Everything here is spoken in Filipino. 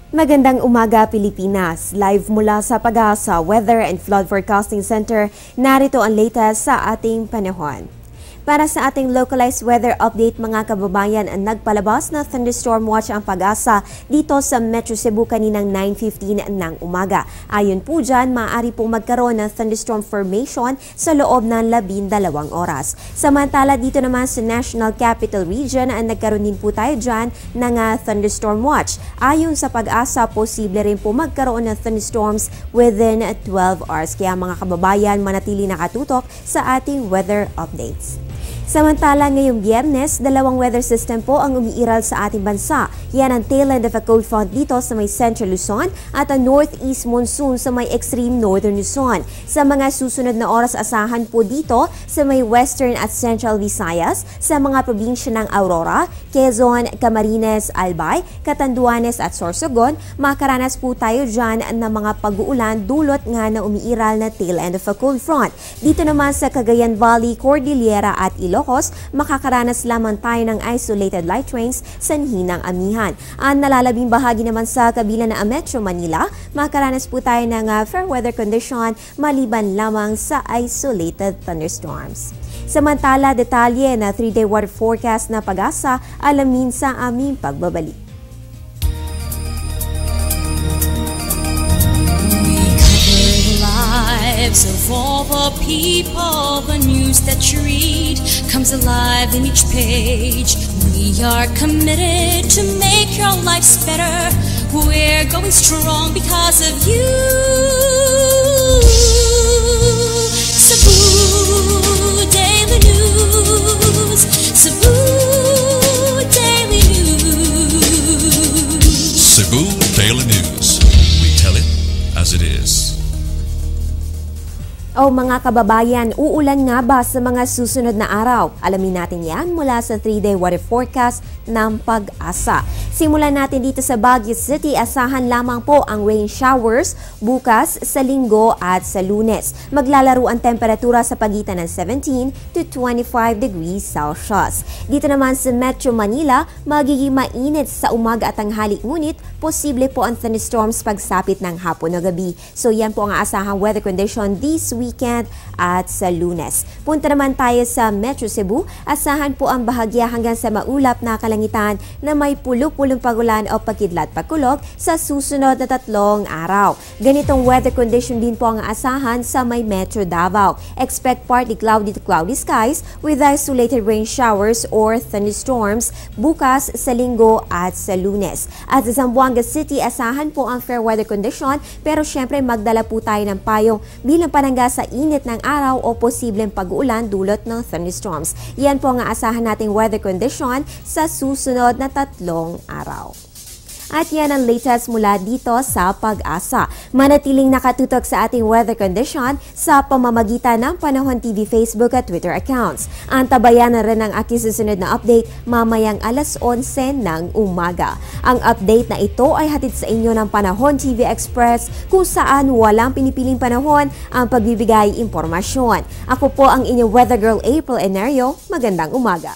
Magandang umaga, Pilipinas. Live mula sa Pag-asa Weather and Flood Forecasting Center, narito ang latest sa ating panahon. Para sa ating localized weather update, mga kababayan, ang nagpalabas na thunderstorm watch ang Pag-asa dito sa Metro Cebu kaninang 9:15 ng umaga. Ayon po dyan, maaari pong magkaroon ng thunderstorm formation sa loob ng 12 oras. Samantala dito naman sa National Capital Region, nagkaroon din po tayo dyan ng thunderstorm watch. Ayon sa Pag-asa, posible rin po magkaroon ng thunderstorms within 12 hours. Kaya mga kababayan, manatili nakatutok sa ating weather updates. Samantala, ngayong Biyernes, dalawang weather system po ang umiiral sa ating bansa. Yan ang tail end of a cold front dito sa may Central Luzon at ang northeast monsoon sa may extreme northern Luzon. Sa mga susunod na oras, asahan po dito sa may western at central Visayas, sa mga probinsya ng Aurora, Quezon, Camarines, Albay, Catanduanes at Sorsogon, makaranas po tayo dyan ng mga pag-uulan dulot nga na umiiral na tail end of a cold front. Dito naman sa Cagayan Valley, Cordillera at Ilocos, makakaranas lamang tayo ng isolated light rains sanhi ng amihan. Ang nalalabing bahagi naman sa kabila na Metro Manila, makakaranas po tayo ng fair weather condition maliban lamang sa isolated thunderstorms. Samantala, detalye na 3-day weather forecast na Pag-asa, alamin sa aming pagbabalik. Of all the people, the news that you read comes alive in each page. We are committed to make your lives better. We're going strong because of you. Cebu Daily News. Cebu Daily News. Cebu Daily News. We tell it as it is. O mga kababayan, uulan nga ba sa mga susunod na araw? Alamin natin yan mula sa 3-day weather forecast ng Pag-asa. Simulan natin dito sa Baguio City, asahan lamang po ang rain showers bukas, sa Linggo at sa Lunes. Maglalaro ang temperatura sa pagitan ng 17 to 25 degrees Celsius. Dito naman sa Metro Manila, magiging mainit sa umaga at tanghali, ngunit posible po ang thunderstorms pagsapit ng hapon o gabi. So yan po ang aasahang weather condition this weekend at sa Lunes. Punta naman tayo sa Metro Cebu, asahan po ang bahagya hanggang sa maulap na kalangitan na may pulupulong pagulan o pagkidlat-pagkulog sa susunod na 3 araw. Ganitong weather condition din po ang aasahan sa may Metro Davao. Expect partly cloudy to cloudy skies with isolated rain showers or thunderstorms bukas, sa Linggo at sa Lunes. At sa Zamboanga City, asahan po ang fair weather condition, pero syempre magdala po tayo ng payong bilang panangga sa init ng araw o posibleng pag-uulan dulot ng thunderstorms. Yan po ang aasahan nating weather condition sa susunod na 3 araw. At yan ang latest mula dito sa Pag-asa. Manatiling nakatutok sa ating weather condition sa pamamagitan ng Panahon TV Facebook at Twitter accounts. Antabayan na rin ang aking susunod na update mamayang 11:00 ng umaga. Ang update na ito ay hatid sa inyo ng Panahon TV Express, kung saan walang pinipiling panahon ang pagbibigay impormasyon. Ako po ang inyong weather girl, April Enerio. Magandang umaga.